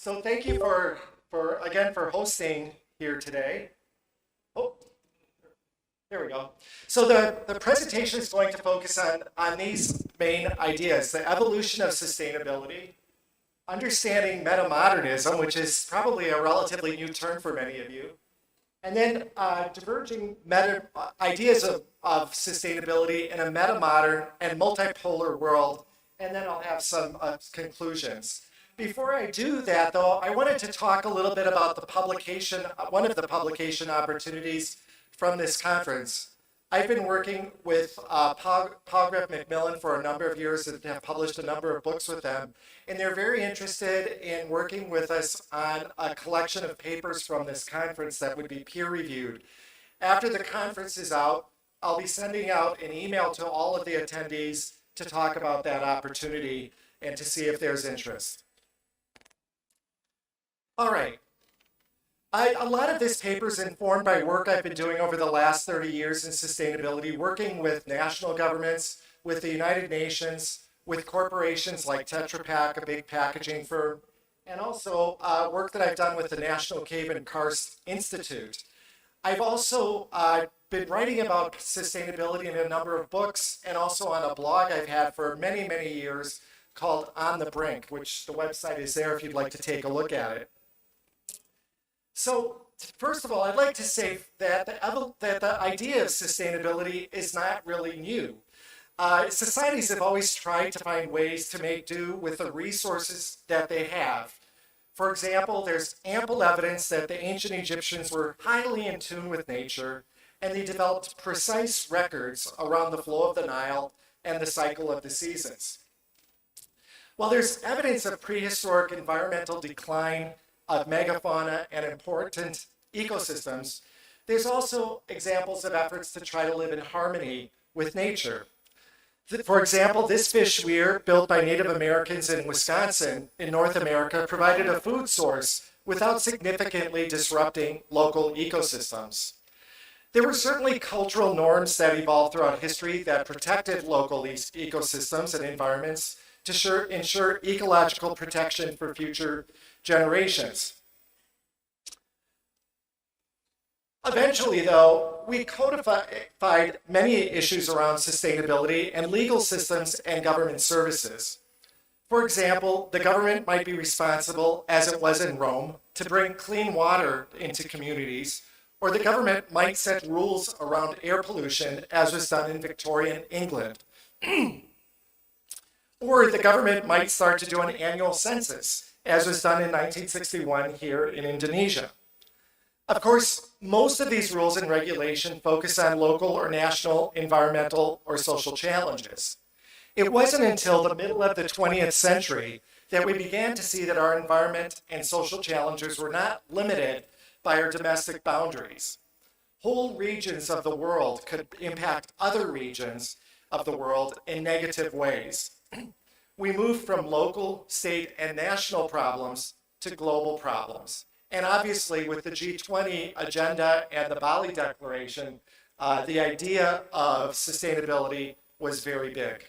So thank you for hosting here today. Oh, here we go. So the presentation is going to focus on these main ideas: the evolution of sustainability, understanding metamodernism, which is probably a relatively new term for many of you, and then diverging ideas of sustainability in a metamodern and multipolar world, and then I'll have some conclusions. Before I do that, though, I wanted to talk a little bit about the publication, one of the publication opportunities from this conference. I've been working with Palgrave Macmillan for a number of years and have published a number of books with them. And they're very interested in working with us on a collection of papers from this conference that would be peer-reviewed. After the conference is out, I'll be sending out an email to all of the attendees to talk about that opportunity and to see if there's interest. All right. A lot of this paper is informed by work I've been doing over the last 30 years in sustainability, working with national governments, with the United Nations, with corporations like Tetra Pak, a big packaging firm, and also work that I've done with the National Cave and Karst Institute. I've also been writing about sustainability in a number of books and also on a blog I've had for many, many years called On the Brink, which the website is there if you'd like to take a look at it. So, first of all, I'd like to say that the idea of sustainability is not really new. Societies have always tried to find ways to make do with the resources that they have. For example, there's ample evidence that the ancient Egyptians were highly in tune with nature, and they developed precise records around the flow of the Nile and the cycle of the seasons. While there's evidence of prehistoric environmental decline of megafauna and important ecosystems, there's also examples of efforts to try to live in harmony with nature. For example, this fish weir, built by Native Americans in Wisconsin in North America, provided a food source without significantly disrupting local ecosystems. There were certainly cultural norms that evolved throughout history that protected local ecosystems and environments to ensure ecological protection for future generations. Eventually, though, we codified many issues around sustainability and legal systems and government services. For example, the government might be responsible, as it was in Rome, to bring clean water into communities, or the government might set rules around air pollution, as was done in Victorian England. Or the government might start to do an annual census, as was done in 1961 here in Indonesia. Of course, most of these rules and regulation focus on local or national environmental or social challenges. It wasn't until the middle of the 20th century that we began to see that our environment and social challenges were not limited by our domestic boundaries. Whole regions of the world could impact other regions of the world in negative ways. We moved from local, state, and national problems to global problems. And obviously, with the G20 agenda and the Bali Declaration, the idea of sustainability was very big.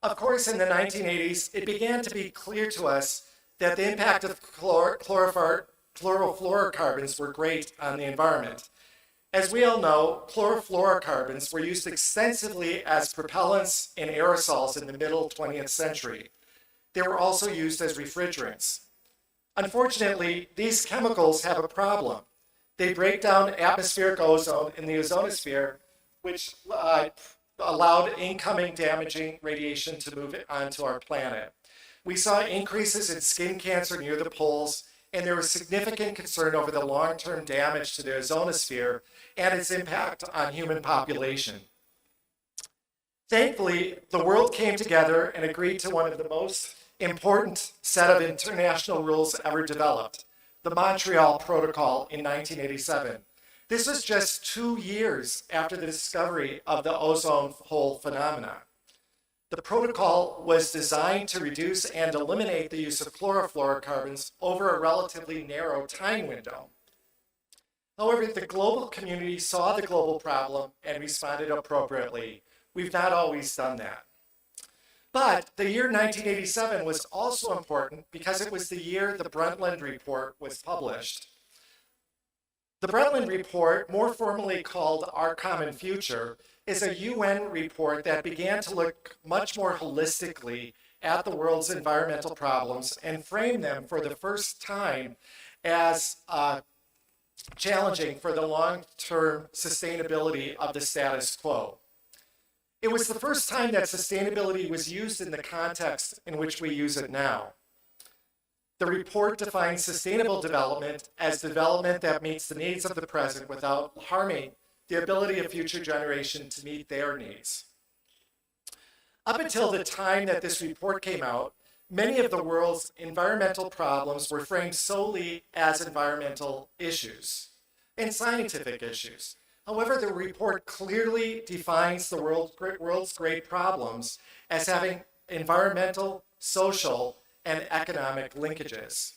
Of course, in the 1980s, it began to be clear to us that the impact of chlorofluorocarbons were great on the environment. As we all know, chlorofluorocarbons were used extensively as propellants in aerosols in the middle 20th century. They were also used as refrigerants. Unfortunately, these chemicals have a problem. They break down atmospheric ozone in the ozonosphere, which allowed incoming damaging radiation to move onto our planet. We saw increases in skin cancer near the poles, and there was significant concern over the long-term damage to the ozonosphere and its impact on human population. Thankfully, the world came together and agreed to one of the most important set of international rules ever developed, the Montreal Protocol in 1987. This was just 2 years after the discovery of the ozone hole phenomena. The protocol was designed to reduce and eliminate the use of chlorofluorocarbons over a relatively narrow time window. However, the global community saw the global problem and responded appropriately. We've not always done that. But the year 1987 was also important because it was the year the Brundtland Report was published. The Brundtland Report, more formally called Our Common Future, is a UN report that began to look much more holistically at the world's environmental problems and frame them for the first time as challenging for the long-term sustainability of the status quo. It was the first time that sustainability was used in the context in which we use it now. The report defines sustainable development as development that meets the needs of the present without harming the ability of future generations to meet their needs. Up until the time that this report came out, many of the world's environmental problems were framed solely as environmental issues and scientific issues. However, the report clearly defines the world's great problems as having environmental, social, and economic linkages.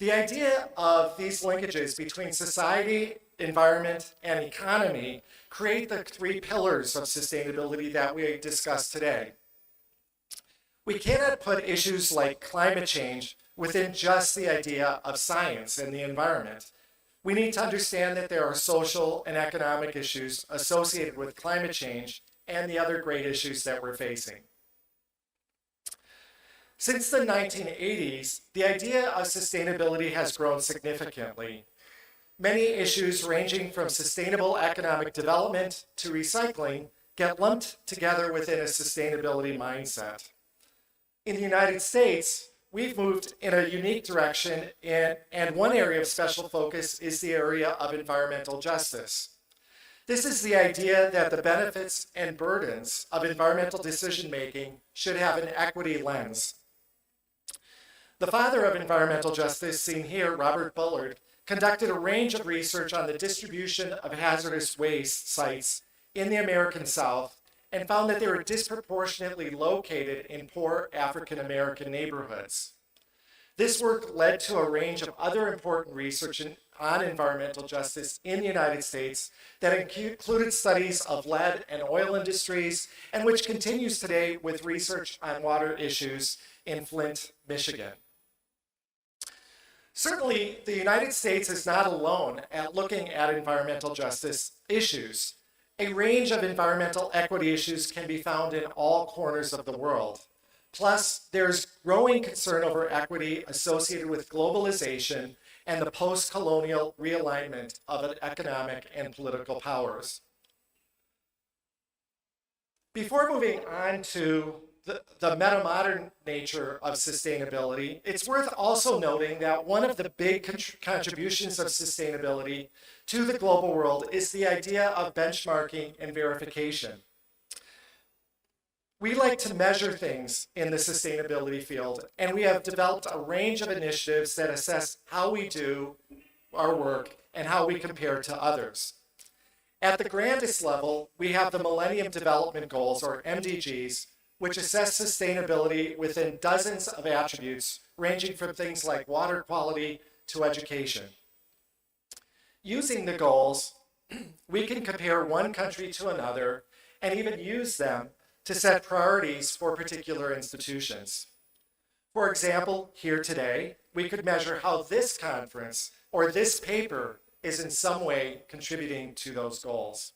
The idea of these linkages between society, environment, and economy create the three pillars of sustainability that we discussed today. We cannot put issues like climate change within just the idea of science and the environment. We need to understand that there are social and economic issues associated with climate change and the other great issues that we're facing. Since the 1980s, the idea of sustainability has grown significantly. Many issues ranging from sustainable economic development to recycling get lumped together within a sustainability mindset. In the United States, we've moved in a unique direction, and one area of special focus is the area of environmental justice. This is the idea that the benefits and burdens of environmental decision-making should have an equity lens. The father of environmental justice, seen here, Robert Bullard, conducted a range of research on the distribution of hazardous waste sites in the American South and found that they were disproportionately located in poor African American neighborhoods. This work led to a range of other important research on environmental justice in the United States that included studies of lead and oil industries, and which continues today with research on water issues in Flint, Michigan. Certainly, the United States is not alone at looking at environmental justice issues. A range of environmental equity issues can be found in all corners of the world. Plus, there's growing concern over equity associated with globalization and the post-colonial realignment of economic and political powers. Before moving on to the metamodern nature of sustainability, it's worth also noting that one of the big contributions of sustainability to the global world is the idea of benchmarking and verification. We like to measure things in the sustainability field, and we have developed a range of initiatives that assess how we do our work and how we compare to others. At the grandest level, we have the Millennium Development Goals, or MDGs, which assess sustainability within dozens of attributes, ranging from things like water quality to education. Using the goals, we can compare one country to another and even use them to set priorities for particular institutions. For example, here today, we could measure how this conference or this paper is in some way contributing to those goals.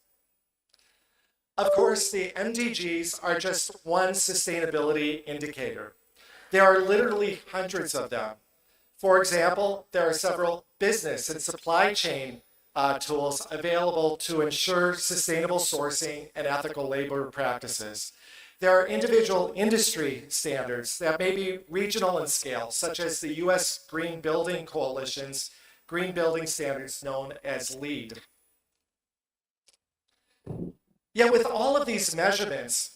Of course, the MDGs are just one sustainability indicator. There are literally hundreds of them. For example, there are several business and supply chain tools available to ensure sustainable sourcing and ethical labor practices. There are individual industry standards that may be regional in scale, such as the U.S. Green Building Coalition's Green Building Standards known as LEED. Yet with all of these measurements,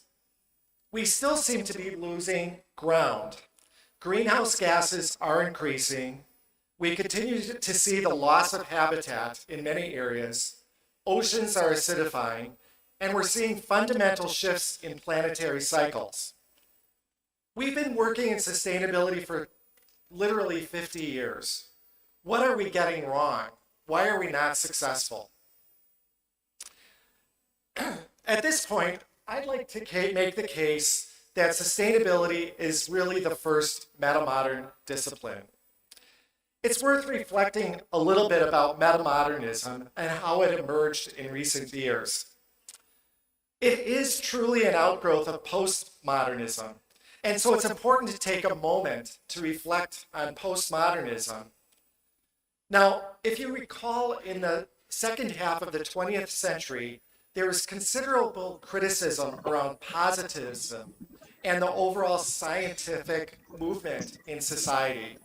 we still seem to be losing ground. Greenhouse gases are increasing. We continue to see the loss of habitat in many areas. Oceans are acidifying, and we're seeing fundamental shifts in planetary cycles. We've been working in sustainability for literally 50 years. What are we getting wrong? Why are we not successful? At this point, I'd like to make the case that sustainability is really the first metamodern discipline. It's worth reflecting a little bit about metamodernism and how it emerged in recent years. It is truly an outgrowth of postmodernism, and so it's important to take a moment to reflect on postmodernism. Now, if you recall, in the second half of the 20th century, there was considerable criticism around positivism and the overall scientific movement in society.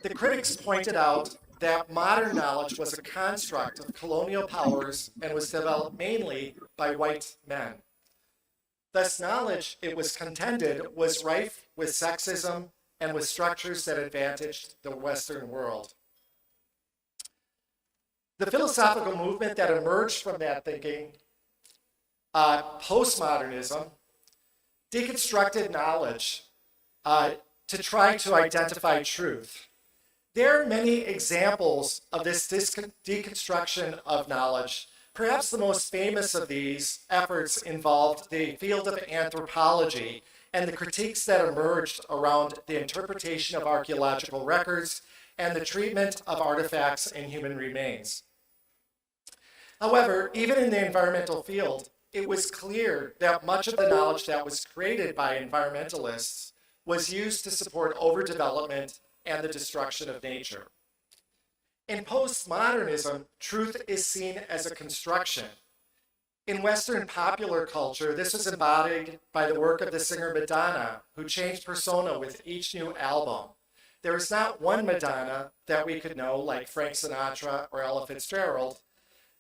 The critics pointed out that modern knowledge was a construct of colonial powers and was developed mainly by white men. Thus, knowledge, it was contended, was rife with sexism and with structures that advantaged the Western world. The philosophical movement that emerged from that thinking, postmodernism, deconstructed knowledge to try to identify truth. There are many examples of this deconstruction of knowledge. Perhaps the most famous of these efforts involved the field of anthropology and the critiques that emerged around the interpretation of archaeological records and the treatment of artifacts and human remains. However, even in the environmental field, it was clear that much of the knowledge that was created by environmentalists was used to support overdevelopment and the destruction of nature. In postmodernism, truth is seen as a construction. In Western popular culture, this was embodied by the work of the singer Madonna, who changed persona with each new album. There is not one Madonna that we could know, like Frank Sinatra or Ella Fitzgerald.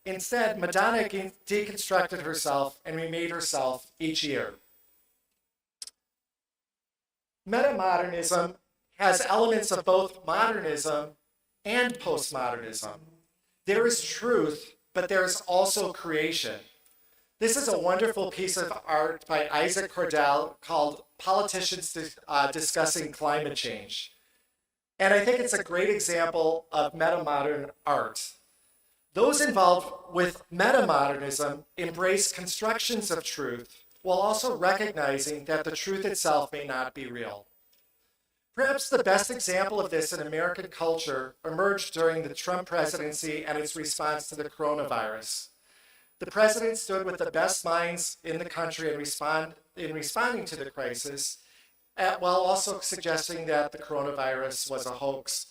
Instead, Madonna deconstructed herself and remade herself each year. Metamodernism has elements of both modernism and postmodernism. There is truth, but there is also creation. This is a wonderful piece of art by Isaac Cordell called Politicians Discussing Climate Change. And I think it's a great example of metamodern art. Those involved with metamodernism embrace constructions of truth while also recognizing that the truth itself may not be real. Perhaps the best example of this in American culture emerged during the Trump presidency and its response to the coronavirus. The president stood with the best minds in the country in responding to the crisis, while also suggesting that the coronavirus was a hoax.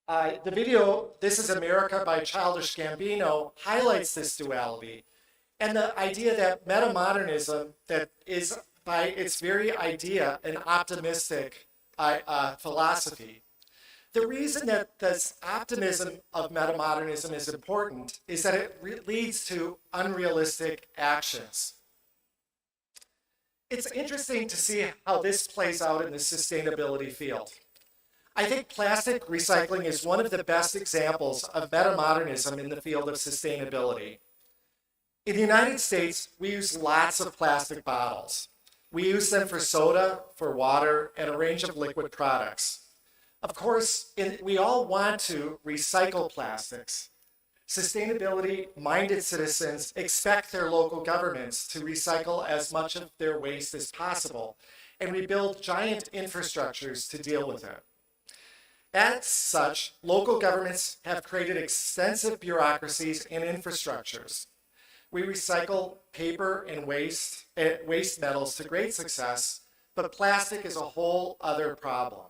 The video, This is America by Childish Gambino, highlights this duality and the idea that metamodernism, that is by its very idea an optimistic philosophy. The reason that this optimism of metamodernism is important is that it leads to unrealistic actions. It's interesting to see how this plays out in the sustainability field. I think plastic recycling is one of the best examples of metamodernism in the field of sustainability. In the United States, we use lots of plastic bottles. We use them for soda, for water, and a range of liquid products. Of course, we all want to recycle plastics. Sustainability-minded citizens expect their local governments to recycle as much of their waste as possible, and we build giant infrastructures to deal with it. As such, local governments have created extensive bureaucracies and infrastructures. We recycle paper and waste metals to great success, but plastic is a whole other problem.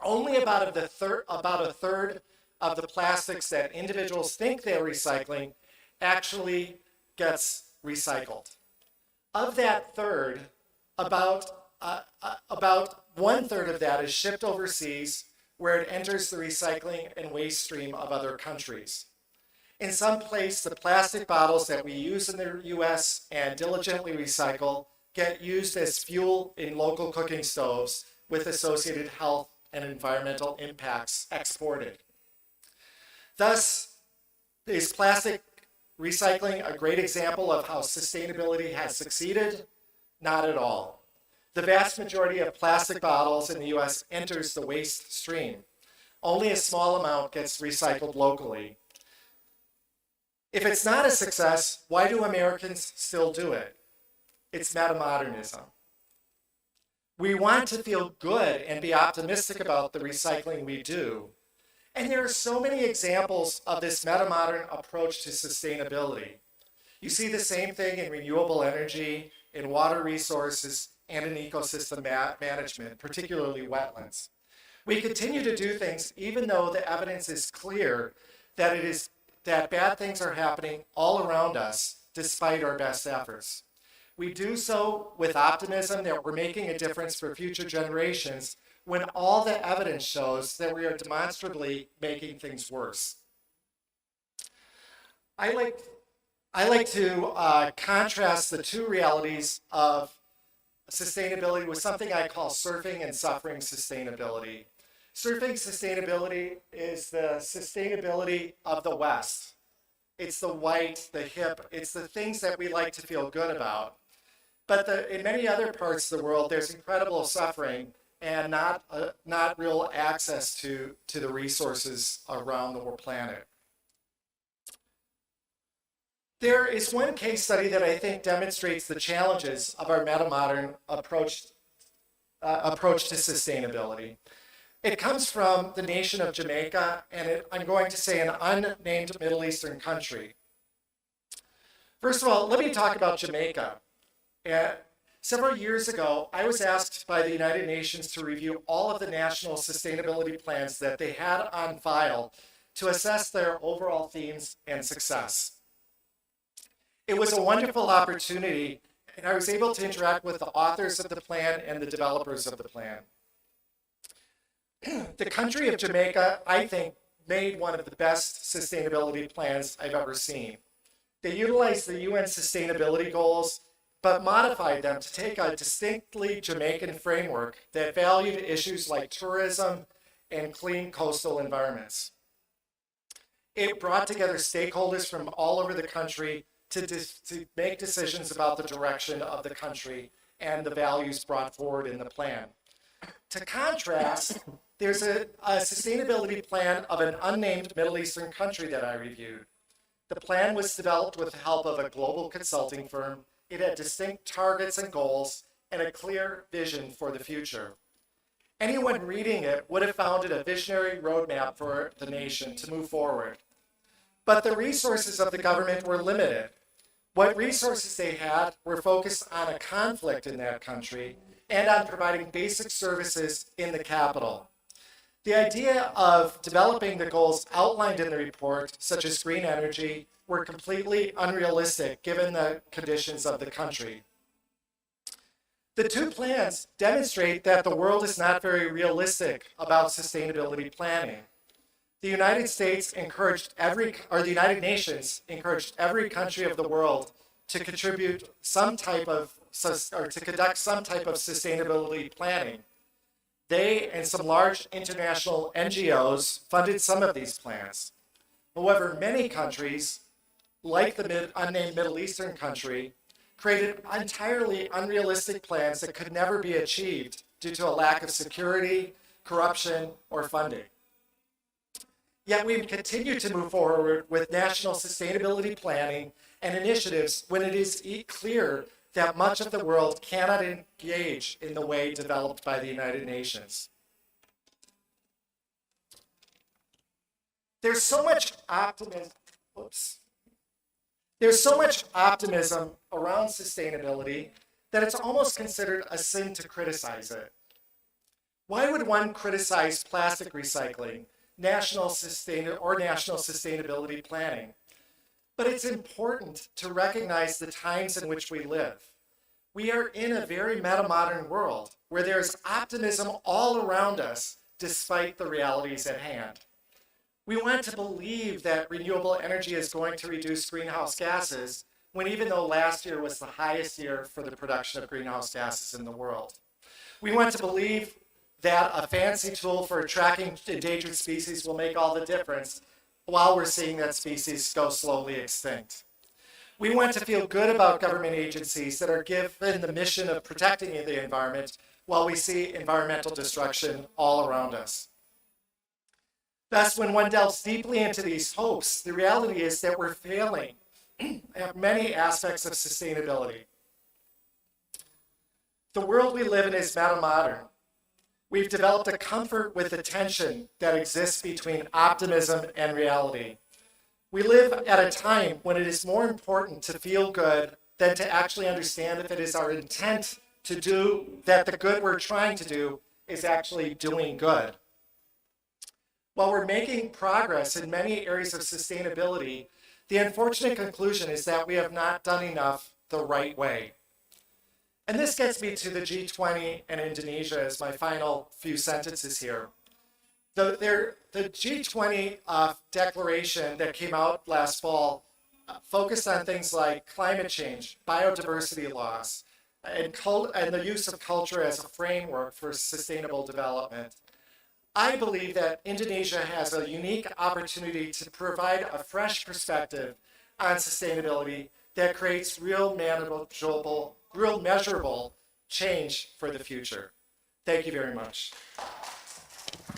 Only about a third of the plastics that individuals think they're recycling actually gets recycled. Of that third, about 1/3 of that is shipped overseas, where it enters the recycling and waste stream of other countries. In some places, the plastic bottles that we use in the US and diligently recycle get used as fuel in local cooking stoves with associated health and environmental impacts exported. Thus, is plastic recycling a great example of how sustainability has succeeded? Not at all. The vast majority of plastic bottles in the US enters the waste stream. Only a small amount gets recycled locally. If it's not a success, why do Americans still do it? It's metamodernism. We want to feel good and be optimistic about the recycling we do. And there are so many examples of this metamodern approach to sustainability. You see the same thing in renewable energy, in water resources, and in ecosystem management, particularly wetlands. We continue to do things even though the evidence is clear that bad things are happening all around us despite our best efforts. We do so with optimism that we're making a difference for future generations when all the evidence shows that we are demonstrably making things worse. I like to contrast the two realities of sustainability with something I call surfing and suffering sustainability. Surfing sustainability is the sustainability of the West. It's the white, the hip, it's the things that we like to feel good about. But in many other parts of the world, there's incredible suffering and not real access to the resources around the planet. There is one case study that I think demonstrates the challenges of our metamodern approach to sustainability. It comes from the nation of Jamaica, and I'm going to say an unnamed Middle Eastern country. First of all, let me talk about Jamaica. Several years ago, I was asked by the United Nations to review all of the national sustainability plans that they had on file to assess their overall themes and success. It was a wonderful opportunity, and I was able to interact with the authors of the plan and the developers of the plan. The country of Jamaica, I think, made one of the best sustainability plans I've ever seen. They utilized the UN sustainability goals, but modified them to take a distinctly Jamaican framework that valued issues like tourism and clean coastal environments. It brought together stakeholders from all over the country to make decisions about the direction of the country and the values brought forward in the plan. To contrast, there's a sustainability plan of an unnamed Middle Eastern country that I reviewed. The plan was developed with the help of a global consulting firm. It had distinct targets and goals and a clear vision for the future. Anyone reading it would have found it a visionary roadmap for the nation to move forward. But the resources of the government were limited. What resources they had were focused on a conflict in that country and on providing basic services in the capital. The idea of developing the goals outlined in the report, such as green energy, were completely unrealistic given the conditions of the country. The two plans demonstrate that the world is not very realistic about sustainability planning. The United States encouraged the United Nations encouraged every country of the world to contribute some type of, or to conduct some type of sustainability planning. They and some large international NGOs funded some of these plans. However, many countries, like the unnamed Middle Eastern country, created entirely unrealistic plans that could never be achieved due to a lack of security, corruption, or funding. Yet we continue to move forward with national sustainability planning and initiatives when it is clear that much of the world cannot engage in the way developed by the United Nations. There's so much optimism. There's so much optimism around sustainability that it's almost considered a sin to criticize it. Why would one criticize plastic recycling, national sustainability planning? But it's important to recognize the times in which we live. We are in a very metamodern world where there's optimism all around us despite the realities at hand. We want to believe that renewable energy is going to reduce greenhouse gases when even though last year was the highest year for the production of greenhouse gases in the world. We want to believe that a fancy tool for tracking endangered species will make all the difference while we're seeing that species go slowly extinct. We want to feel good about government agencies that are given the mission of protecting the environment while we see environmental destruction all around us. Thus, when one delves deeply into these hopes, the reality is that we're failing at many aspects of sustainability. The world we live in is metamodern. We've developed a comfort with the tension that exists between optimism and reality. We live at a time when it is more important to feel good than to actually understand if it is our intent to do that the good we're trying to do is actually doing good. While we're making progress in many areas of sustainability, the unfortunate conclusion is that we have not done enough the right way. And this gets me to the G20 and Indonesia as my final few sentences here. The G20 declaration that came out last fall focused on things like climate change, biodiversity loss, and the use of culture as a framework for sustainable development. I believe that Indonesia has a unique opportunity to provide a fresh perspective on sustainability that creates real measurable change for the future. Thank you very much.